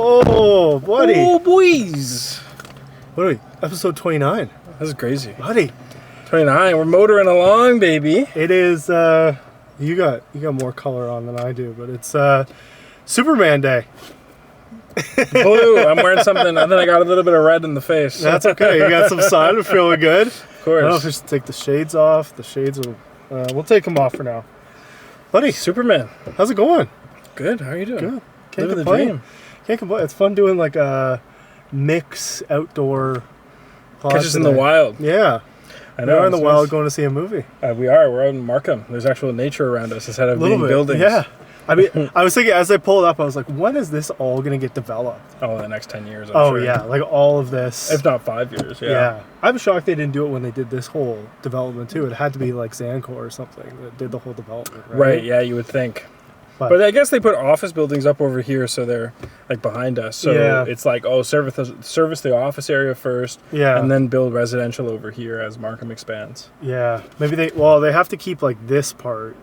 Oh, buddy. Oh, boys. What are we? Episode 29. This is crazy. Buddy. 29. We're motoring along, baby. It is, you got more color on than I do, but it's, Superman Day. Blue. I'm wearing something, and then I got a little bit of red in the face. That's okay. You got some sun. I'm feeling good. Of course. I don't know if we should take the shades off. The shades will, we'll take them off for now. Buddy. Superman. How's it going? Good. How are you doing? Good. Can't Living complain. the dream. Can't complain. It's fun doing like a mix outdoor pod Catch us in today. the wild. Yeah. I know. We're in the it's wild nice. going to see a movie. We are. We're out in Markham. There's actual nature around us instead of being buildings. Yeah. I mean, I was thinking as I pulled up, I was like, when is this all going to get developed? Oh, the next 10 years, I'm sure. Yeah. Like all of this. If not 5 years, yeah. I'm shocked they didn't do it when they did this whole development too. It had to be like Zancor or something that did the whole development, right? Right, yeah, you would think. But I guess they put office buildings up over here, so they're like behind us. So it's like, service the office area first, and then build residential over here as Markham expands. Yeah, maybe they have to keep like this part.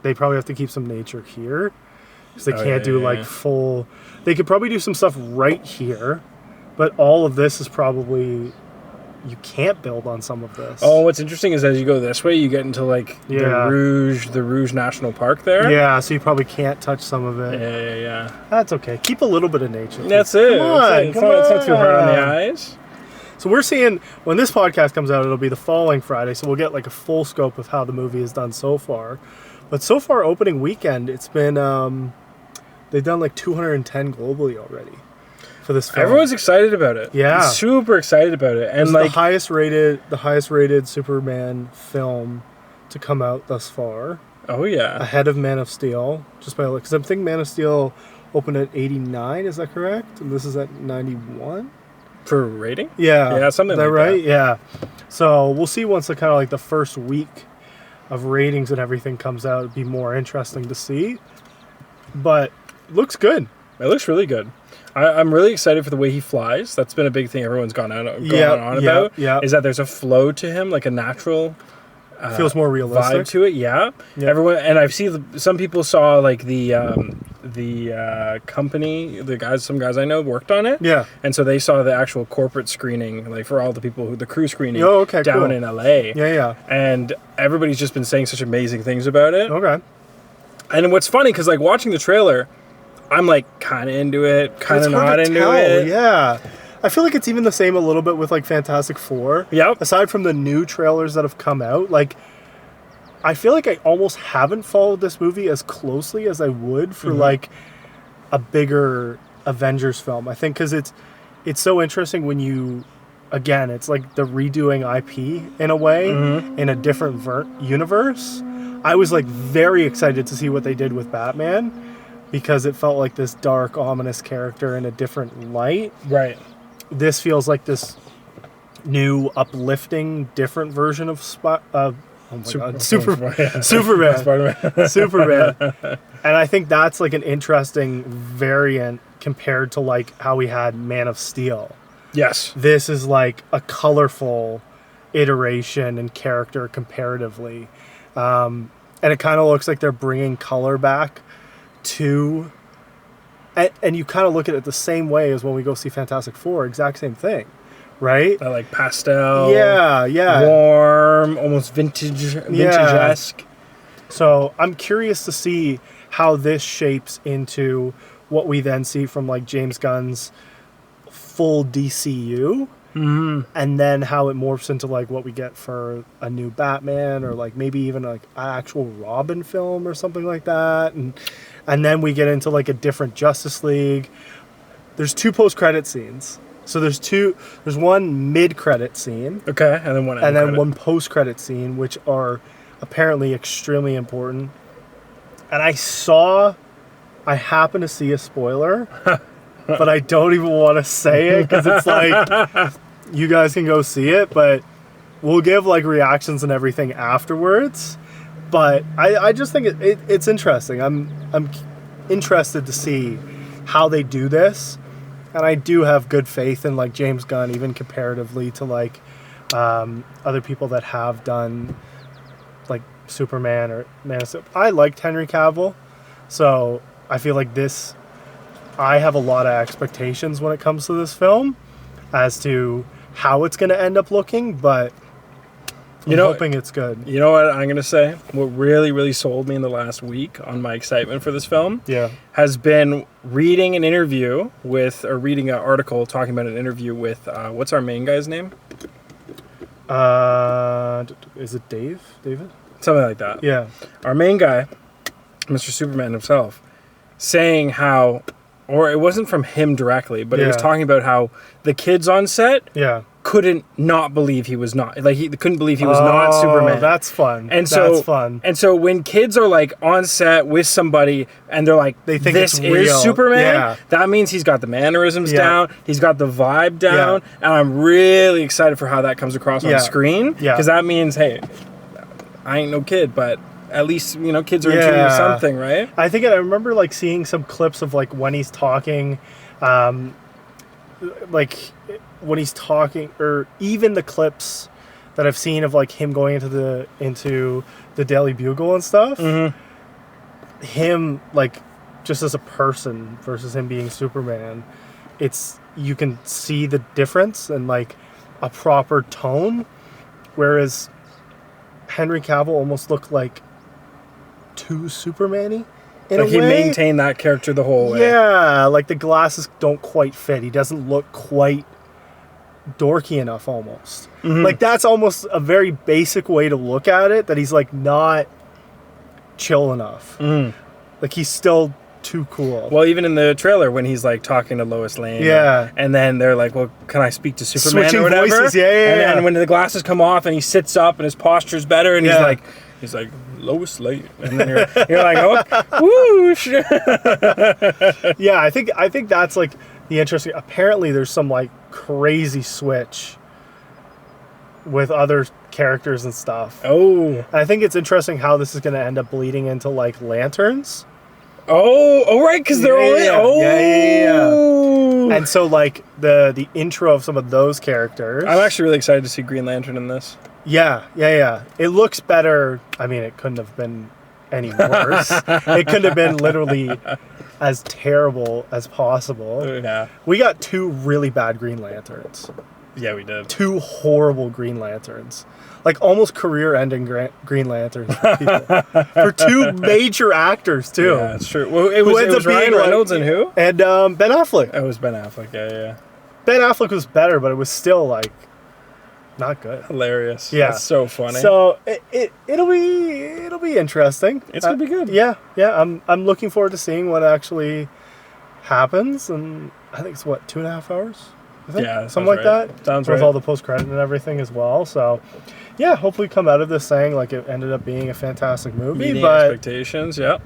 They probably have to keep some nature here, because they can't do like full. They could probably do some stuff right here, but all of this is probably. You can't build on some of this. Oh, what's interesting is as you go this way, you get into like the Rouge National Park there. Yeah, so you probably can't touch some of it. Yeah. That's okay. Keep a little bit of nature. That's it. Come on, it's not too hard on the eyes. So we're seeing, when this podcast comes out, it'll be the following Friday, so we'll get like a full scope of how the movie has done so far. But so far, opening weekend, it's been, they've done like 210 globally already. For this film. Everyone's excited about it. Yeah. Super excited about it. And it's like the highest rated Superman film to come out thus far. Oh yeah. Ahead of Man of Steel. Just by because I'm thinking Man of Steel opened at 89, is that correct? And this is at 91? For rating? Yeah. Yeah, something like right? that. Yeah. So we'll see once the kind of like the first week of ratings and everything comes out. It'd be more interesting to see. But looks good. It looks really good. I'm really excited for the way he flies. That's been a big thing everyone's gone on about. Yeah. Is that there's a flow to him, like a natural feels more realistic vibe to it. Yeah. Everyone, and I've seen some people saw like the company, some guys I know worked on it. Yeah. And so they saw the actual corporate screening, like for all the people the crew screening down in LA. Yeah. And everybody's just been saying such amazing things about it. Okay. And what's funny, because like watching the trailer, I'm like kind of into it, kind of not into it. Yeah. I feel like it's even the same a little bit with like Fantastic Four. Yep. Aside from the new trailers that have come out, like I feel like I almost haven't followed this movie as closely as I would for like a bigger Avengers film. I think because it's so interesting when you, again, it's like the redoing IP in a way in a different universe. I was like very excited to see what they did with Batman. Because it felt like this dark, ominous character in a different light. Right. This feels like this new, uplifting, different version of Superman. Superman. And I think that's like an interesting variant compared to like how we had Man of Steel. Yes. This is like a colorful iteration and character comparatively. And it kind of looks like they're bringing color back to, and you kind of look at it the same way as when we go see Fantastic Four, exact same thing, right? I like pastel, warm, almost vintage-esque. So I'm curious to see how this shapes into what we then see from like James Gunn's full DCU. And then how it morphs into like what we get for a new Batman or like maybe even like an actual Robin film or something like that. And then we get into like a different Justice League. There's 2 post-credit scenes. So there's one mid-credit scene. Okay, and then one post-credit scene, which are apparently extremely important. And I happen to see a spoiler. But I don't even want to say it because it's like you guys can go see it, but we'll give like reactions and everything afterwards. But I just think it's interesting. I'm interested to see how they do this, and I do have good faith in like James Gunn, even comparatively to like other people that have done like Superman or Man of Steel. I liked Henry Cavill, so I feel like this I have a lot of expectations when it comes to this film as to how it's going to end up looking, but I'm hoping it's good. You know what I'm going to say? What really, really sold me in the last week on my excitement for this film has been reading an article talking about an interview with, what's our main guy's name? Is it David? Something like that. Yeah. Our main guy, Mr. Superman himself, saying how, or it wasn't from him directly, but it was talking about how the kids on set couldn't not believe he was not, like, he couldn't believe he was not Superman. That's fun. And so when kids are like on set with somebody and they're like, they think this is Superman, that means he's got the mannerisms down, he's got the vibe down, and I'm really excited for how that comes across on screen, because that means, hey, I ain't no kid, but at least, you know, kids are into something, right? I think I remember like seeing some clips of like when he's talking, like when he's talking, or even the clips that I've seen of like him going into the Daily Bugle and stuff. Him like just as a person versus him being Superman, you can see the difference and like a proper tone, whereas Henry Cavill almost looked like too Superman-y in a way. He maintained that character the whole way. Yeah, like the glasses don't quite fit. He doesn't look quite dorky enough almost. Like that's almost a very basic way to look at it, that he's like not chill enough. Like he's still too cool. Well, even in the trailer when he's like talking to Lois Lane, and then they're like, "Well, can I speak to Superman?" Switching or whatever? voices, and then when the glasses come off and he sits up and his posture's better, and he's like Lois Lane, and then you're like, "Oh, whoosh!" Yeah, I think that's like the interesting. Apparently, there's some like crazy switch with other characters and stuff. And I think it's interesting how this is going to end up bleeding into like Lanterns. Right, because they're all yeah. And so like the intro of some of those characters. I'm actually really excited to see Green Lantern in this. Yeah. It looks better. I mean, it couldn't have been any worse. It couldn't have been literally as terrible as possible. Yeah. We got 2 really bad Green Lanterns. Yeah, we did. 2 horrible Green Lanterns. Like almost career-ending Green Lanterns for people. For 2 major actors too. Yeah, that's true. Well, it was Ryan Reynolds and who? And Ben Affleck. It was Ben Affleck. Yeah. Ben Affleck was better, but it was still like not good. Hilarious. Yeah, that's so funny. So it'll be interesting. It's gonna be good. Yeah. I'm looking forward to seeing what actually happens, and I think it's 2.5 hours. Yeah, something like that. Sounds right. With all the post-credit and everything as well. So, yeah, hopefully come out of this saying like it ended up being a fantastic movie. Meeting but expectations, yeah.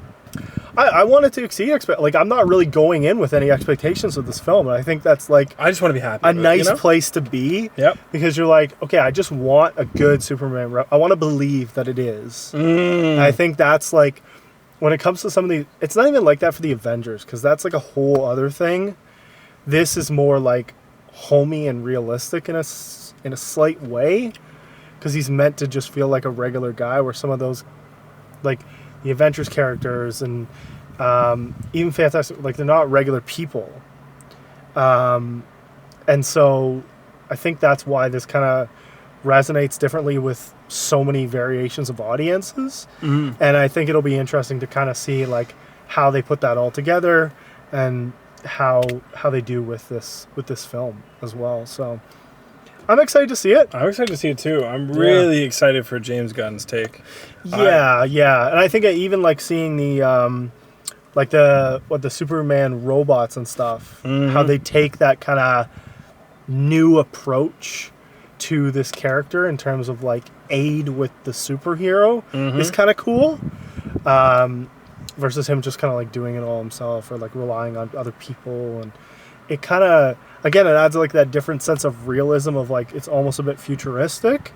I wanted to exceed like I'm not really going in with any expectations with this film, and I think that's like I just want to be happy. A nice place to be. Yep. Because you're like, okay, I just want a good Superman. I want to believe that it is. And I think that's like when it comes to some of the, it's not even like that for the Avengers, because that's like a whole other thing. This is more like homey and realistic in a slight way, because he's meant to just feel like a regular guy, where some of those like the Avengers characters and even Fantastic, like they're not regular people, and so I think that's why this kind of resonates differently with so many variations of audiences. And I think it'll be interesting to kind of see like how they put that all together and how they do with this film as well. So I'm excited to see it. I'm excited to see it too. I'm really excited for James Gunn's take. Yeah. And I think I even like seeing the like the Superman robots and stuff, how they take that kind of new approach to this character in terms of like aid with the superhero is kind of cool. Versus him just kind of like doing it all himself, or like relying on other people. And it kind of, again, it adds like that different sense of realism of like, it's almost a bit futuristic,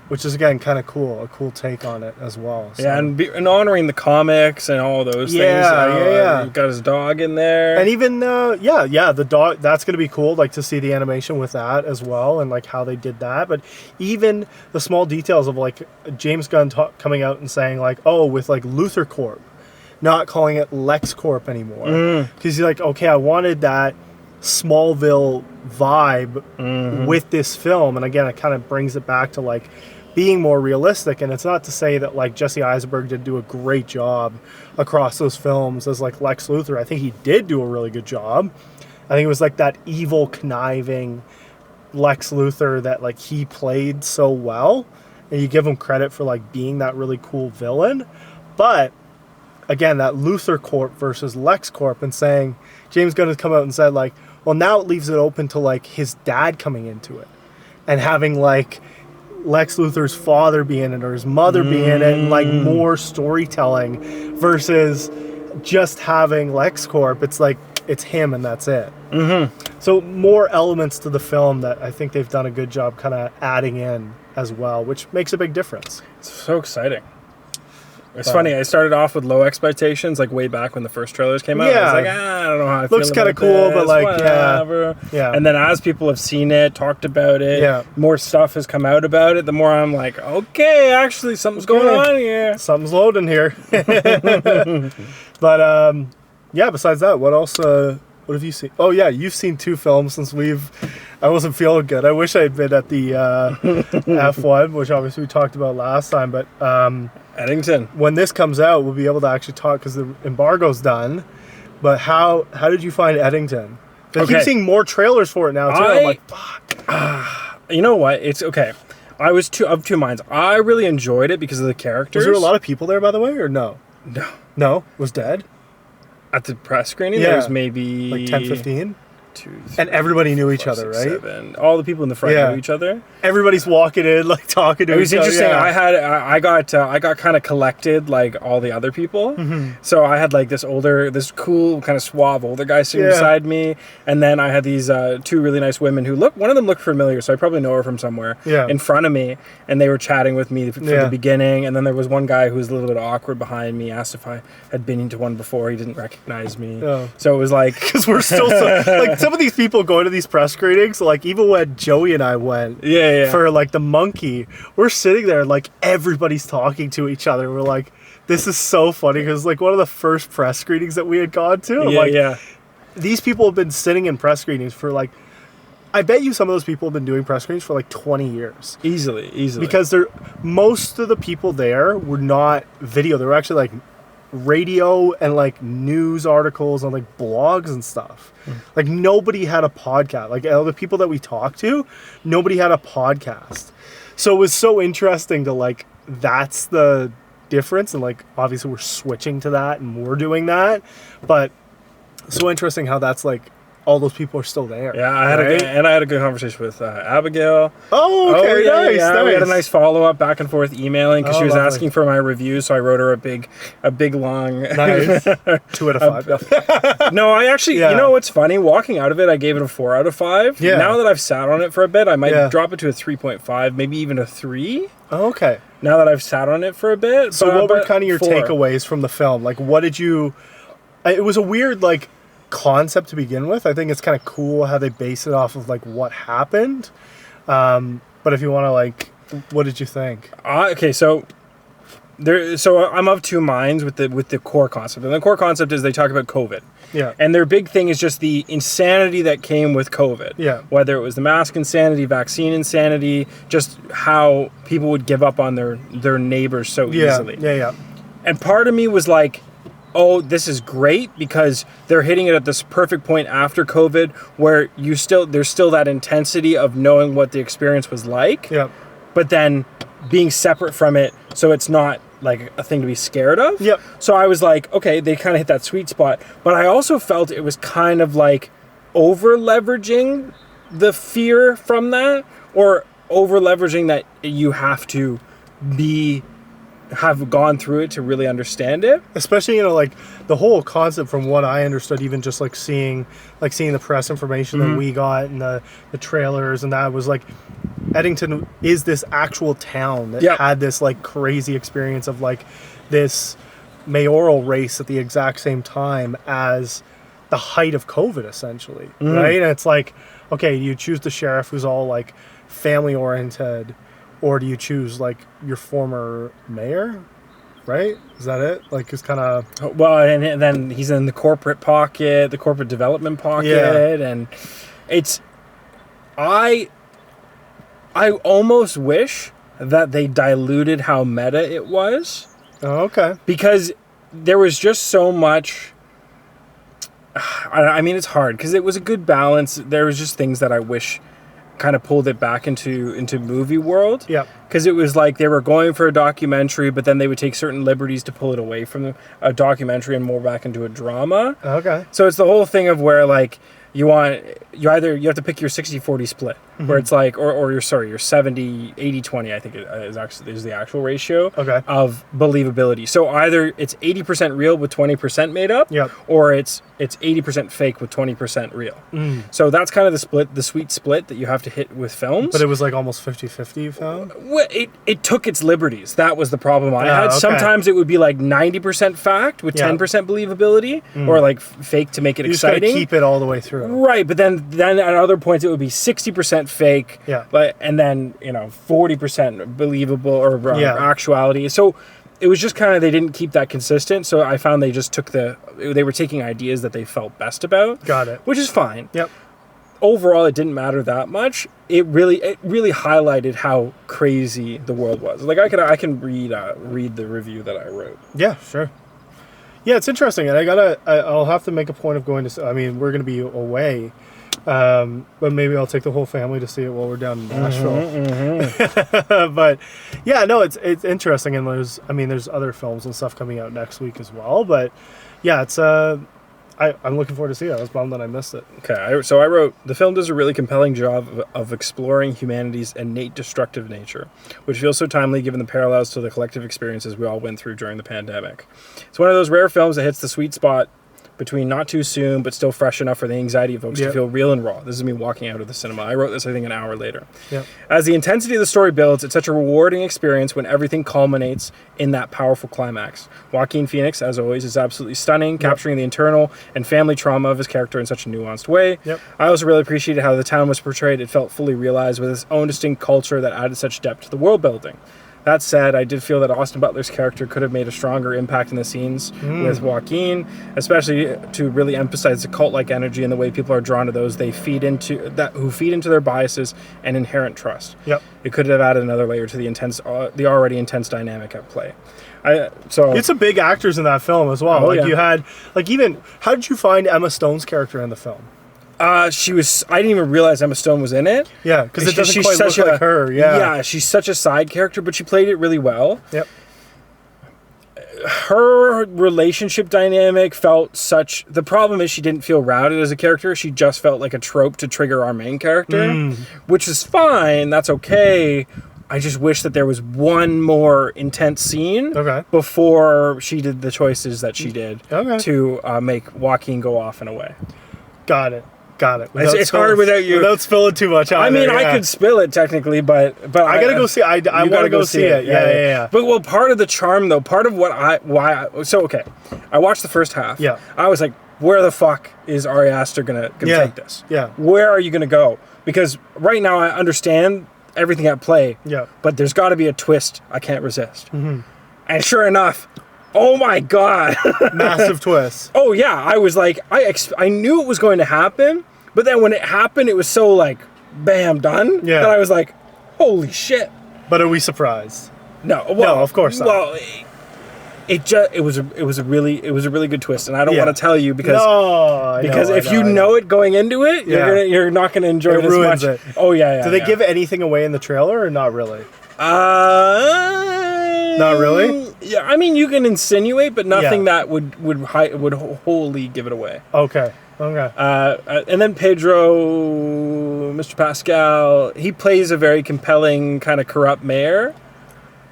which is again kind of cool, a cool take on it as well. So. Yeah, and honoring the comics and all those things. Yeah. Got his dog in there. And even, the dog, that's going to be cool, like to see the animation with that as well, and like how they did that. But even the small details of like James Gunn coming out and saying like, oh, with like Luthor Corp not calling it LexCorp anymore. Because you're like, okay, I wanted that Smallville vibe with this film. And again, it kind of brings it back to like being more realistic. And it's not to say that like Jesse Eisenberg did do a great job across those films as like Lex Luthor. I think he did do a really good job. I think it was like that evil, conniving Lex Luthor that like he played so well. And you give him credit for like being that really cool villain. But again, that Luthor Corp versus LexCorp, and saying, James Gunn has come out and said like, well, now it leaves it open to like his dad coming into it and having like Lex Luthor's father be in it or his mother be in it, and like more storytelling versus just having LexCorp. It's like it's him and that's it. So more elements to the film that I think they've done a good job kind of adding in as well, which makes a big difference. It's so exciting. It's funny, I started off with low expectations, like way back when the first trailers came out. I was like, I don't know how I feel. Looks kind of cool, but like, whatever. Yeah. And then as people have seen it, talked about it, more stuff has come out about it, the more I'm like, okay, actually, something's going on here. Something's loading here. But, yeah, besides that, what else, what have you seen? Oh, yeah, you've seen 2 films since I wasn't feeling good. I wish I had been at the F1, which obviously we talked about last time, but... Eddington. When this comes out, we'll be able to actually talk because the embargo's done. But how did you find Eddington? I keep seeing more trailers for it now, too. I'm like, fuck. You know what? It's okay. I was of two minds. I really enjoyed it because of the characters. Was there a lot of people there, by the way, or no? No. No? Was dead? At the press screening, there was maybe... Like 10, 15? 2, 3, and everybody knew each 4, other, 6, right? 7. All the people in the front knew each other. Everybody's walking in, like talking to each other. It was interesting. I got kind of collected like all the other people. So I had like this cool kind of suave older guy sitting beside me, and then I had these 2 really nice women who one of them looked familiar, so I probably know her from somewhere. In front of me, and they were chatting with me from the beginning. And then there was one guy who was a little bit awkward behind me. Asked if I had been into one before. He didn't recognize me. So it was like because we're still like. Some of these people going to these press screenings, like even when Joey and I went for like the Monkey, we're sitting there like everybody's talking to each other. We're like, this is so funny because like one of the first press screenings that we had gone to, these people have been sitting in press screenings for like, I bet you some of those people have been doing press screenings for like 20 years. Easily. Because most of the people there were not video. They were actually like radio and like news articles and like blogs and stuff. Like nobody had a podcast. Like all the people that we talked to, nobody had a podcast. So it was so interesting to like, that's the difference. And like, obviously we're switching to that and we're doing that, but so interesting how that's like, all those people are still there. Yeah, I had a good conversation with Abigail. Oh, okay, nice. We had a nice follow up, back and forth emailing because she was asking for my review, so I wrote her a big long. Nice. 2 out of 5. No, I actually, you know what's funny? Walking out of it, I gave it a 4 out of 5. Yeah. Now that I've sat on it for a bit, I might drop it to a 3.5, maybe even a 3. Oh, okay. Now that I've sat on it for a bit. So what were kind of your takeaways from the film? Like, what did you? It was a weird like concept to begin with. I think it's kind of cool how they base it off of like what happened. But if you want to like, what did you think? Okay, so I'm of two minds with the core concept. And the core concept is they talk about COVID. Yeah. And their big thing is just the insanity that came with COVID. Yeah. Whether it was the mask insanity, vaccine insanity, just how people would give up on their neighbors so easily. Yeah. And part of me was like, oh, this is great because they're hitting it at this perfect point after COVID where there's still that intensity of knowing what the experience was like. Yeah. But then being separate from it so it's not like a thing to be scared of. Yep. So I was like, okay, they kind of hit that sweet spot. But I also felt it was kind of like over leveraging the fear from that, or over leveraging that you have to have gone through it to really understand it. Especially, like the whole concept from what I understood, even just like seeing the press information that we got and the trailers, and that was like Eddington is this actual town that had this like crazy experience of like this mayoral race at the exact same time as the height of COVID, essentially, right? And it's like, okay, you choose the sheriff who's all like family oriented, or do you choose like your former mayor? right? Is that it? Like, it's kind of... Well, and then he's in the corporate pocket, the corporate development pocket, and it's... I almost wish that they diluted how meta it was. Oh, okay. Because there was just so much... I mean, it's hard, because it was a good balance. There was just things that I wish kind of pulled it back into movie world. Yeah. Because it was like they were going for a documentary, but then they would take certain liberties to pull it away from a documentary and more back into a drama. Okay. So it's the whole thing of where, like, you have to pick your 60-40 split, where it's like, or your 70-80-20, I think is the actual ratio of believability. So either it's 80% real with 20% made up, or it's 80% fake with 20% real. So that's kind of the sweet split that you have to hit with films. But it was like almost 50-50, you found? Well, it took its liberties. That was the problem I had. Okay. Sometimes it would be like 90% fact with 10% believability, or like fake to make it exciting. You just gotta keep it all the way through. Right, but then at other points it would be 60% fake, and then 40% believable or actuality. So it was just kind of, they didn't keep that consistent. So I found they just they were taking ideas that they felt best about. Got it. Which is fine. Yep. Overall, it didn't matter that much. It really highlighted how crazy the world was. Like I can read the review that I wrote. Yeah, sure. Yeah, it's interesting, and I'll have to make a point of going to. I mean, we're going to be away, but maybe I'll take the whole family to see it while we're down in Nashville. But yeah, no, it's interesting, and there's other films and stuff coming out next week as well. But yeah, it's I'm looking forward to see it. I was bummed that I missed it. Okay, so I wrote, the film does a really compelling job of exploring humanity's innate destructive nature, which feels so timely given the parallels to the collective experiences we all went through during the pandemic. It's one of those rare films that hits the sweet spot between not too soon, but still fresh enough for the anxiety evokes to feel real and raw. This is me walking out of the cinema. I wrote this, I think, an hour later. Yep. As the intensity of the story builds, it's such a rewarding experience when everything culminates in that powerful climax. Joaquin Phoenix, as always, is absolutely stunning, capturing the internal and family trauma of his character in such a nuanced way. Yep. I also really appreciated how the town was portrayed. It felt fully realized with its own distinct culture that added such depth to the world building. That said, I did feel that Austin Butler's character could have made a stronger impact in the scenes with Joaquin, especially to really emphasize the cult-like energy and the way people are drawn to those who feed into their biases and inherent trust. Yep. It could have added another layer to the already intense dynamic at play. It's a big actors in that film as well. You had how did you find Emma Stone's character in the film? I didn't even realize Emma Stone was in it. Yeah, because it doesn't quite look like her. Yeah. Yeah, she's such a side character, but she played it really well. Yep. Her relationship dynamic felt such... The problem is she didn't feel rounded as a character. She just felt like a trope to trigger our main character, which is fine. That's okay. I just wish that there was one more intense scene before she did the choices that she did to make Joaquin go off in a way. Got it. It's hard without you. Without spilling too much. I could spill it technically, but I gotta go see. I want to go see it. Yeah. But part of the charm, though, part of I watched the first half. Yeah. I was like, where the fuck is Ari Aster gonna take this? Yeah. Where are you gonna go? Because right now I understand everything at play. Yeah. But there's got to be a twist I can't resist. And sure enough. Oh my God. Massive twist. Oh yeah. I was like, I knew it was going to happen, but then when it happened, it was so like, bam, done. Yeah. That I was like, holy shit. But are we surprised? No. Well, no, of course not. Well, it was a really good twist, and I don't want to tell you because if you know it going into it, you're not gonna enjoy it as much. It. Oh yeah. Do they give anything away in the trailer or not really? Not really? Yeah, I mean, you can insinuate, but nothing that would wholly give it away. Okay. And then Pedro, Mr. Pascal, he plays a very compelling kind of corrupt mayor.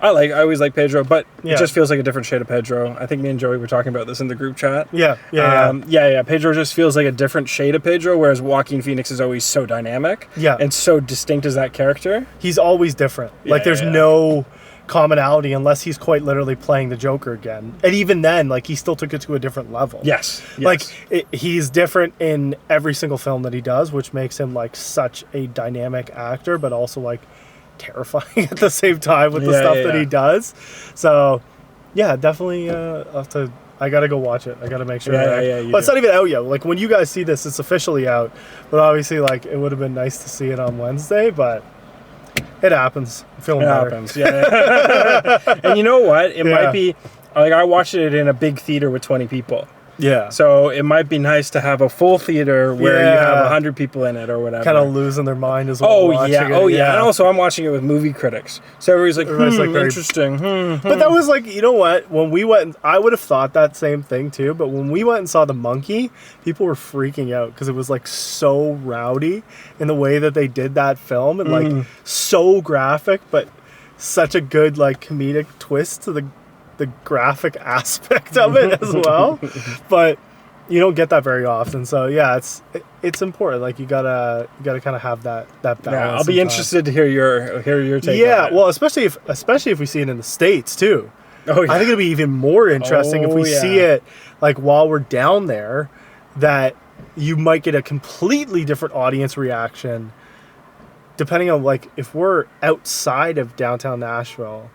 I always like Pedro, but it just feels like a different shade of Pedro. I think me and Joey were talking about this in the group chat. Yeah. Pedro just feels like a different shade of Pedro, whereas Joaquin Phoenix is always so dynamic. Yeah. And so distinct as that character. He's always different. There's no commonality unless he's quite literally playing the Joker again. And even then, he still took it to a different level. Yes. He's different in every single film that he does, which makes him such a dynamic actor, but also terrifying at the same time with the stuff that he does. So Yeah, definitely. I gotta go watch it. I gotta make sure. Yeah. But it's not even out yet. Like when you guys see this, it's officially out. But obviously, like it would have been nice to see it on Wednesday. But it happens. I'm feeling better. It happens. Yeah. And you know what? It might be like I watched it in a big theater with 20 people. Yeah. So it might be nice to have a full theater where you have 100 people in it or whatever. Kind of losing their mind as well. Oh yeah. And also I'm watching it with movie critics. So everybody's like, interesting. But that was like, you know what? When we went, I would have thought that same thing too. But when we went and saw The Monkey, people were freaking out because it was like so rowdy in the way that they did that film and like so graphic, but such a good like comedic twist to the graphic aspect of it as well. But you don't get that very often. So yeah, it's important. Like you gotta kind of have that balance. Yeah, I'll be interested to hear your take. Yeah, on it. well, especially if we see it in the States too. Oh yeah. I think it'll be even more interesting if we see it like while we're down there. That you might get a completely different audience reaction, depending on like if we're outside of downtown Nashville.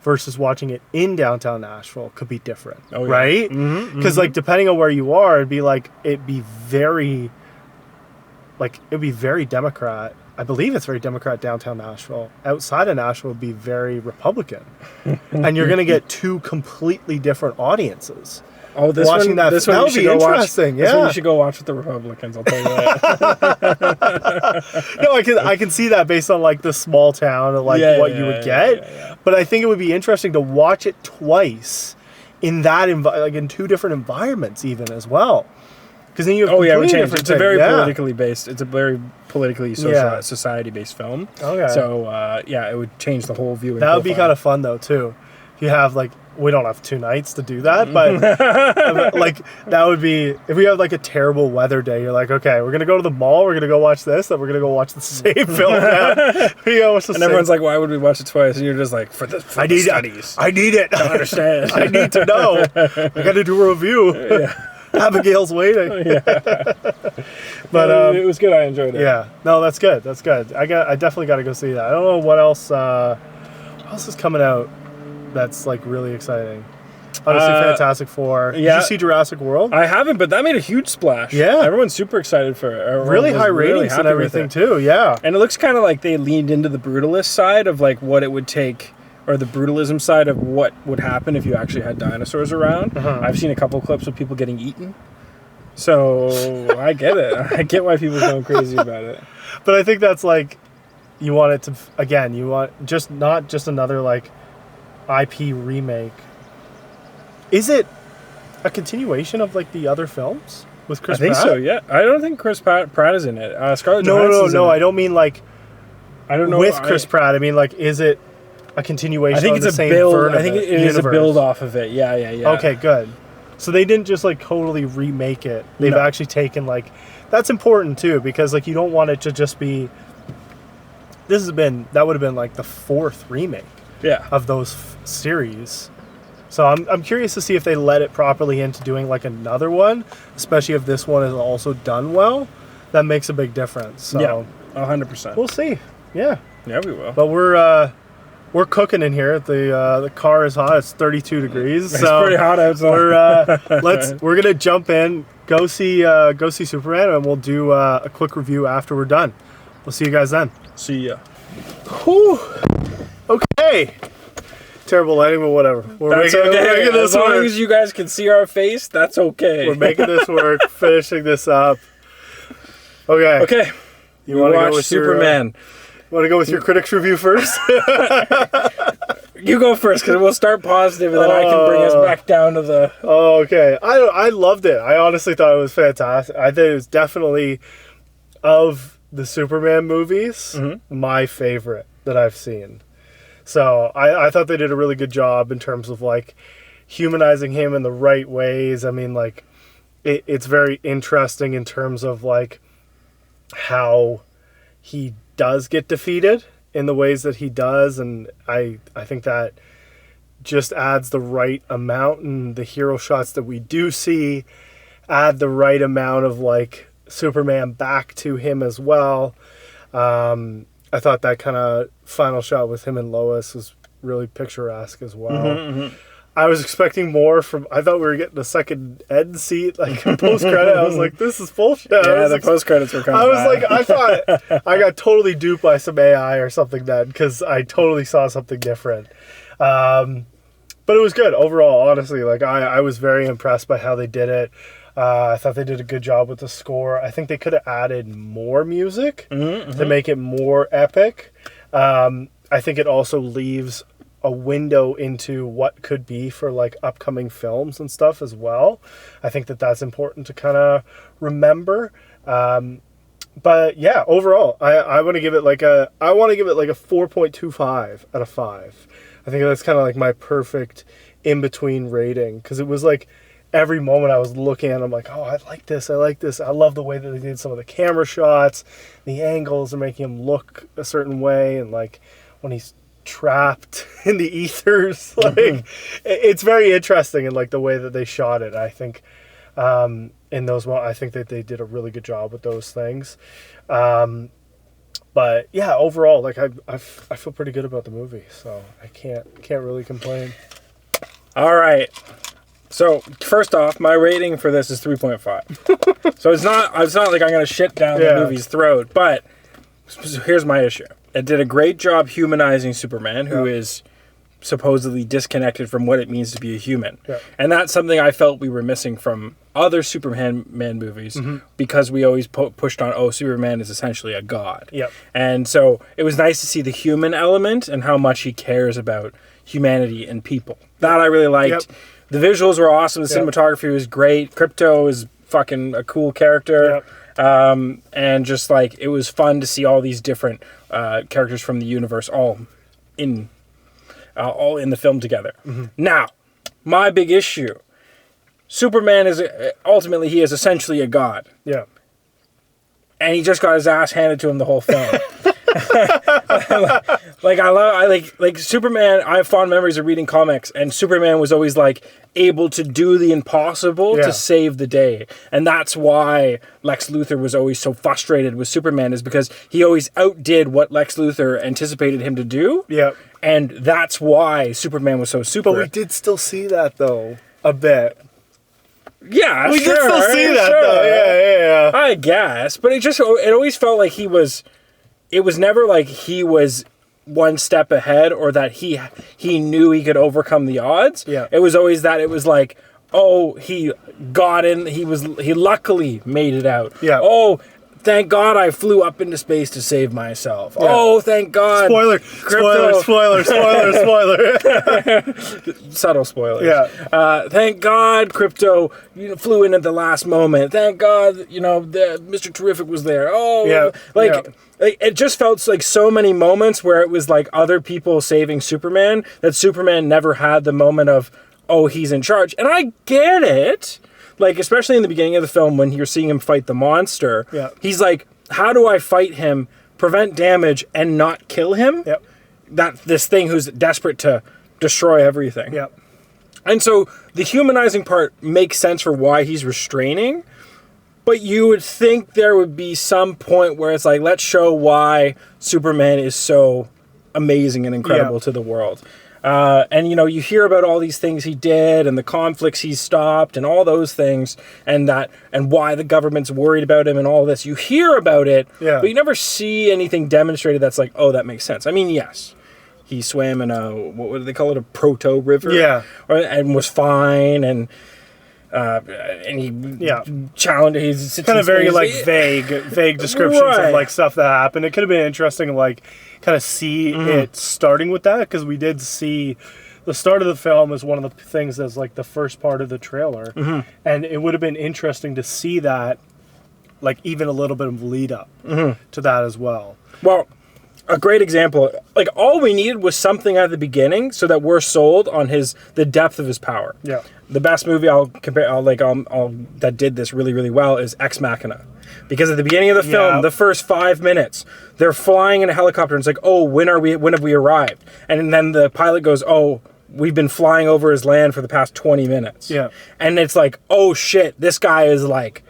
Versus watching it in downtown Nashville could be different, right? Because like depending on where you are, it'd be very Democrat. I believe it's very Democrat downtown Nashville. Outside of Nashville, it'd be very Republican, and you're gonna get two completely different audiences. Oh, this one would be interesting. This one you should go watch with the Republicans. I'll tell you that. No, I can see that based on like the small town and like what you would get. Yeah. But I think it would be interesting to watch it twice in that like in two different environments even as well. Because then you have it would change. It's a very politically based. It's a very politically society based film. Okay. So it would change the whole viewing. That would be kind of fun though too. If you have like. We don't have 2 nights to do that, but like that would be if we have like a terrible weather day. You're like, okay, we're gonna go to the mall. We're gonna go watch this. Then we're gonna go watch the same film. Everyone's like, why would we watch it twice? And you're just like, for the studies. I need it. I don't understand. I need to know. I got to do a review. Yeah. Abigail's waiting. Yeah. But it was good. I enjoyed it. Yeah. No, that's good. That's good. I definitely got to go see that. I don't know what else. What else is coming out? That's like really exciting. Obviously, Fantastic Four. Did you see Jurassic World? I haven't, but that made a huge splash. Yeah, everyone's super excited for it. Really high ratings and everything too. Yeah, and it looks kind of like they leaned into the brutalist side of like what it would take, or the brutalism side of what would happen if you actually had dinosaurs around. I've seen a couple clips of people getting eaten, so I get it. I get why people are going crazy about it. But I think that's like you want it to you want not just another like IP remake. Is it a continuation of like the other films with Chris Pratt? I think so, yeah. I don't think Chris Pratt is in it. Scarlett Johansson's No. I don't mean like I don't know with Chris Pratt. I mean like is it a continuation? I think of it's the a same build. I think it universe? Is a build off of it. Yeah. Okay, good. So they didn't just like totally remake it. They've actually taken like that's important too because like you don't want it to just be. That would have been like the 4th remake. Yeah. Of those series. So I'm curious to see if they let it properly into doing like another one, especially if this one is also done well. That makes a big difference. So yeah, 100%. We'll see. Yeah. Yeah, we will. But we're cooking in here. The car is hot. It's 32 degrees. It's pretty hot outside. We're gonna jump in, go see Superman, and we'll do a quick review after we're done. We'll see you guys then. See ya. Whew. Okay. Terrible lighting, but whatever. We're making this as long as you guys can see our face, that's okay. We're making this work, finishing this up. Okay. Okay. You want to watch Superman? Want to go with your critics review first? You go first, because we'll start positive, and then I can bring us back down to the... Oh, okay. I loved it. I honestly thought it was fantastic. I think it was definitely, of the Superman movies, my favorite that I've seen. So I thought they did a really good job in terms of like humanizing him in the right ways. I mean, like it's very interesting in terms of like how he does get defeated in the ways that he does, and I think that just adds the right amount, and the hero shots that we do see add the right amount of like Superman back to him as well. I thought that kind of final shot with him and Lois was really picturesque as well. I was expecting more from. I thought we were getting a second end seat, like post credit. I was like, this is bullshit. Yeah, the post credits were coming. I was like, I thought I got totally duped by some AI or something then, because I totally saw something different. But it was good overall. Honestly, like I was very impressed by how they did it. I thought they did a good job with the score. I think they could have added more music to make it more epic. I think it also leaves a window into what could be for like upcoming films and stuff as well. I think that that's important to kind of remember. But yeah, overall, I want to give it like a 4.25 out of 5. I think that's kind of like my perfect in between rating, because it was like every moment I was looking at it, I'm like, oh, I like this. I love the way that they did some of the camera shots, the angles are making him look a certain way, and like when he's trapped in the ethers, like it's very interesting in like the way that they shot it. I think in those moments, I think that they did a really good job with those things. But yeah, overall, like I feel pretty good about the movie, so I can't really complain. All right. So first off, my rating for this is 3.5. So it's not like I'm gonna shit down the movie's throat, but here's my issue. It did a great job humanizing Superman, who is supposedly disconnected from what it means to be a human. Yeah. And that's something I felt we were missing from other Superman movies, because we always pushed on, Superman is essentially a god. Yep. And so it was nice to see the human element and how much he cares about humanity and people. That I really liked. Yep. The visuals were awesome. The cinematography was great. Crypto is fucking a cool character. Yep. And just like, it was fun to see all these different characters from the universe all in the film together. Now, my big issue, Superman is ultimately, he is essentially a god. Yeah. And he just got his ass handed to him the whole film. like Superman. I have fond memories of reading comics, and Superman was always like able to do the impossible to save the day, and that's why Lex Luthor was always so frustrated with Superman, is because he always outdid what Lex Luthor anticipated him to do. Yeah, and that's why Superman was so super. But we did still see that though a bit. Yeah, we did still see that though. Yeah. I guess, but it always felt like he was. It was never like he was one step ahead, or that he knew he could overcome the odds. Yeah. It was always that it was like, he got in. He luckily made it out. Yeah. Oh, thank God I flew up into space to save myself. Yeah. Oh, thank God. Spoiler. Subtle spoilers. Yeah. Thank God Crypto flew in at the last moment. Thank God, Mr. Terrific was there. Oh, yeah. Like, it just felt like so many moments where it was like other people saving Superman, that Superman never had the moment of, he's in charge. And I get it. Like, especially in the beginning of the film when you're seeing him fight the monster, he's like, how do I fight him, prevent damage, and not kill him? Yep. This thing who's desperate to destroy everything. Yep. And so the humanizing part makes sense for why he's restraining, but you would think there would be some point where it's like, let's show why Superman is so amazing and incredible to the world. And you hear about all these things he did, and the conflicts he stopped, and all those things, and why the government's worried about him, and all this. You hear about it, but you never see anything demonstrated that's like, that makes sense. I mean, yes, he swam in what do they call it, a proto river, and was fine, and he challenged. He's kind of very like vague descriptions of like stuff that happened. It could have been interesting, like kind of see it starting with that, because we did see the start of the film as one of the things that's like the first part of the trailer, and it would have been interesting to see that, like even a little bit of lead up to that as well. Well, a great example, like all we needed was something at the beginning so that we're sold on the depth of his power. Yeah. The best movie that did this really, really well is Ex Machina. Because at the beginning of the film, the first 5 minutes, they're flying in a helicopter, and it's like, when have we arrived? And then the pilot goes, we've been flying over his land for the past 20 minutes. Yeah. And it's like, oh shit, this guy is like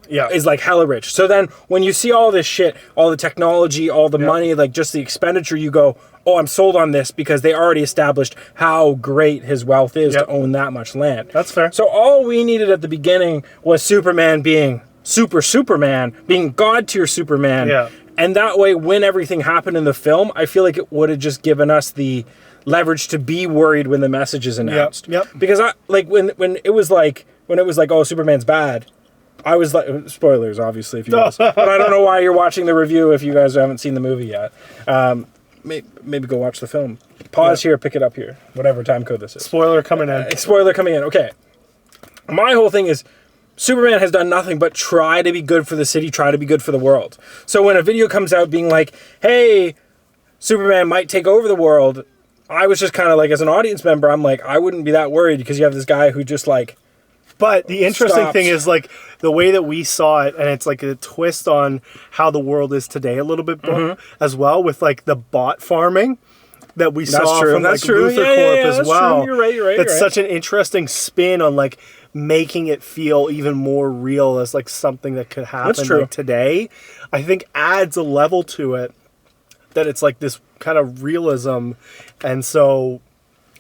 is like hella rich. So then when you see all this shit, all the technology, all the money, like just the expenditure, you go, oh, I'm sold on this because they already established how great his wealth is to own that much land. That's fair. So all we needed at the beginning was Superman being Superman, being God tier Superman. Yeah. And that way, when everything happened in the film, I feel like it would have just given us the leverage to be worried when the message is announced. Yep. Because I like when it was like oh, Superman's bad, I was like, spoilers obviously if you guys, but I don't know why you're watching the review if you guys haven't seen the movie yet. Maybe go watch the film. Pause here, pick it up here, whatever time code this is. Spoiler coming in. Spoiler coming in. Okay. My whole thing is Superman has done nothing but try to be good for the city, try to be good for the world. So when a video comes out being like, hey, Superman might take over the world, I was just kind of like, as an audience member, I'm like, I wouldn't be that worried because you have this guy who just like... But the interesting thing is like the way that we saw it, and it's like a twist on how the world is today a little bit as well, with like the bot farming that we saw from like Luther Corp as well. You're right. That's such an interesting spin on like making it feel even more real as like something that could happen like today. I think adds a level to it that it's like this kind of realism, and so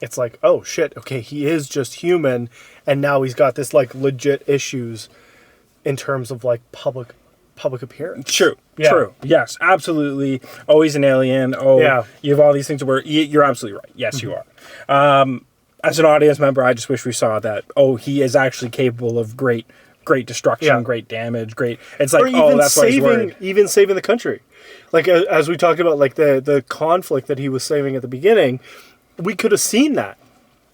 it's like, oh shit, okay, he is just human, and now he's got this like legit issues in terms of like public appearance. True. Yes, absolutely. Oh, he's an alien. Oh, you have all these things where you're absolutely right. Yes, you are. As an audience member, I just wish we saw that. Oh, he is actually capable of great destruction, great damage, great. It's like, that's why he's worried. Even saving the country. Like as we talked about, like the conflict that he was saving at the beginning, we could have seen that.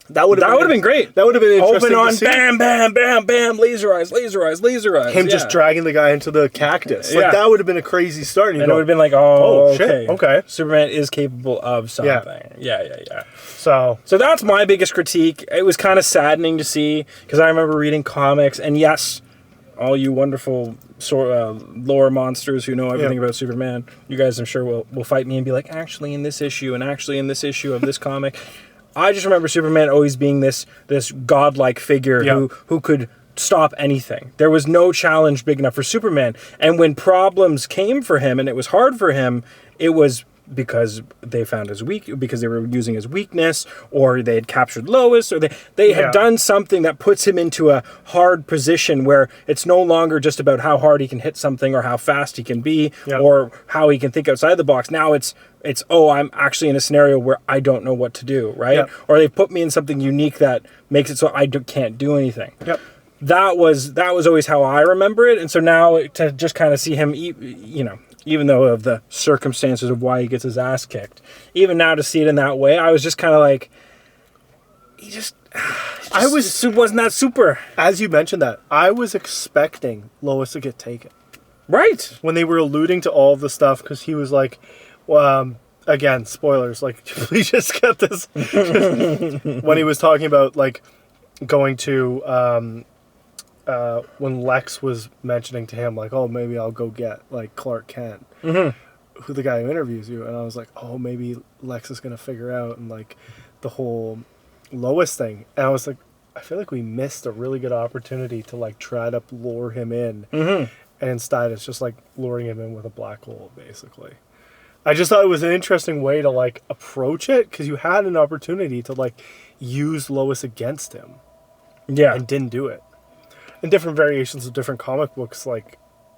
That would have been great. That would have been interesting. Open on, bam, bam, bam, bam, laser eyes. Him just dragging the guy into the cactus. Like that would have been a crazy start. And it would have been like, oh shit, okay. Superman is capable of something. Yeah. So that's my biggest critique. It was kind of saddening to see because I remember reading comics, and yes, all you wonderful lore monsters who know everything about Superman, you guys I'm sure will fight me and be like, actually in this issue and actually in this issue of this comic. I just remember Superman always being this godlike figure who could stop anything. There was no challenge big enough for Superman. And when problems came for him and it was hard for him, it was because they found because they were using his weakness, or they had captured Lois, or they had done something that puts him into a hard position where it's no longer just about how hard he can hit something or how fast he can be or how he can think outside the box. Now it's I'm actually in a scenario where I don't know what to do, right? Or they put me in something unique that makes it so I can't do anything. That was always how I remember it. And so now to just kind of see him, even though of the circumstances of why he gets his ass kicked, even now to see it in that way, I was just kind of like, wasn't that super. As you mentioned that, I was expecting Lois to get taken. Right. When they were alluding to all of the stuff, because he was like, again, spoilers, like, please just get this. When he was talking about, like, going to, when Lex was mentioning to him, like, oh, maybe I'll go get, like, Clark Kent, who the guy who interviews you, and I was like, oh, maybe Lex is going to figure out, and, like, the whole Lois thing, and I was like, I feel like we missed a really good opportunity to, like, try to lure him in, and instead it's just, like, luring him in with a black hole, basically. I just thought it was an interesting way to, like, approach it, because you had an opportunity to, like, use Lois against him. Yeah. And didn't do it. And different variations of different comic books, like,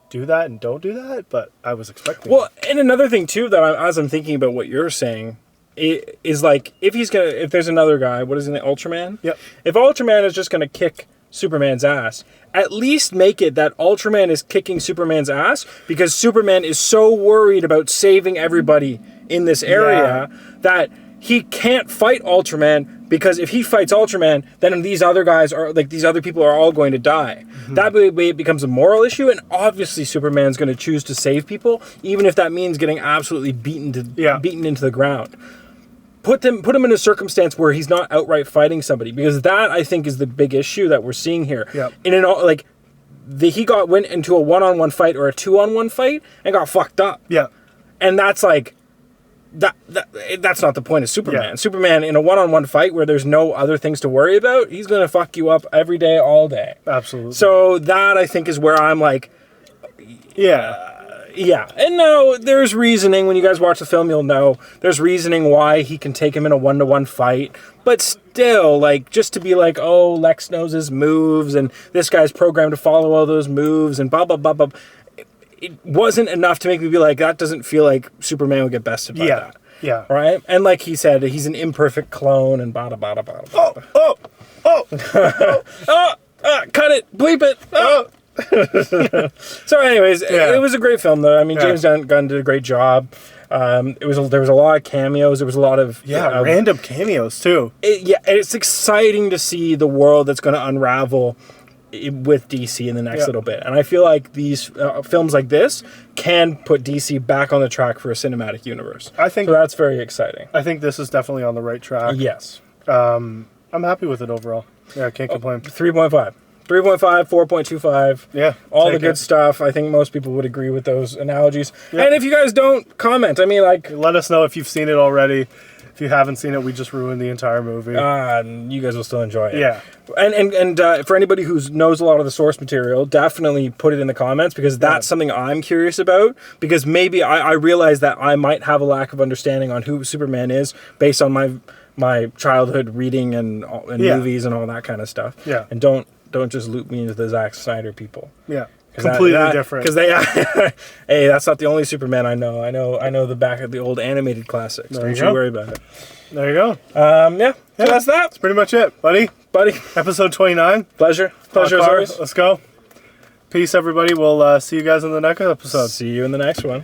do that and don't do that, but I was expecting Well, and another thing, too, that as I'm thinking about what you're saying, is, like, if there's another guy, what is it, Ultraman? Yep. If Ultraman is just going to kick Superman's ass, at least make it that Ultraman is kicking Superman's ass because Superman is so worried about saving everybody in this area that he can't fight Ultraman, because if he fights Ultraman, then these other guys are, like, these other people are all going to die. That way it becomes a moral issue, and obviously Superman's going to choose to save people, even if that means getting absolutely beaten into the ground. Put him in a circumstance where he's not outright fighting somebody, because that, I think, is the big issue that we're seeing here. He went into a one-on-one fight or a two-on-one fight and got fucked up. Yeah. And that's like, that's not the point of Superman. Yeah. Superman, in a one-on-one fight where there's no other things to worry about, he's going to fuck you up every day, all day. Absolutely. So that, I think, is where I'm like, Yeah, and no, there's reasoning. When you guys watch the film, you'll know there's reasoning why he can take him in a 1-to-1 fight. But still, like, just to be like, oh, Lex knows his moves, and this guy's programmed to follow all those moves, and blah, blah, blah, blah. It wasn't enough to make me be like, that doesn't feel like Superman would get bested by that. Yeah. Right? And like he said, he's an imperfect clone, and blah, blah, blah, blah, blah. Cut it! Bleep it! Oh! So anyways, it was a great film though. I mean, James Gunn did a great job. There was a lot of cameos. There was a lot of random cameos too. It's exciting to see the world that's going to unravel with DC in the next little bit. And I feel like these films like this can put DC back on the track for a cinematic universe. I think so. That's very exciting. I think this is definitely on the right track. Yes. I'm happy with it overall. Yeah, I can't complain. 3.5. 3.5, 4.25. Yeah. All the good stuff. I think most people would agree with those analogies. Yeah. And if you guys don't, comment. I mean, like, let us know if you've seen it already. If you haven't seen it, we just ruined the entire movie. You guys will still enjoy it. Yeah. And for anybody who knows a lot of the source material, definitely put it in the comments, because that's something I'm curious about. Because maybe I realize that I might have a lack of understanding on who Superman is based on my childhood reading and movies and all that kind of stuff. Yeah. And don't just loop me into the Zack Snyder people. Yeah. Completely different. Because hey, that's not the only Superman I know. I know the back of the old animated classics. Don't you worry about it. There you go. So that's that. That's pretty much it, buddy. Episode 29. Pleasure as always. Let's go. Peace, everybody. We'll see you guys in the next episode. See you in the next one.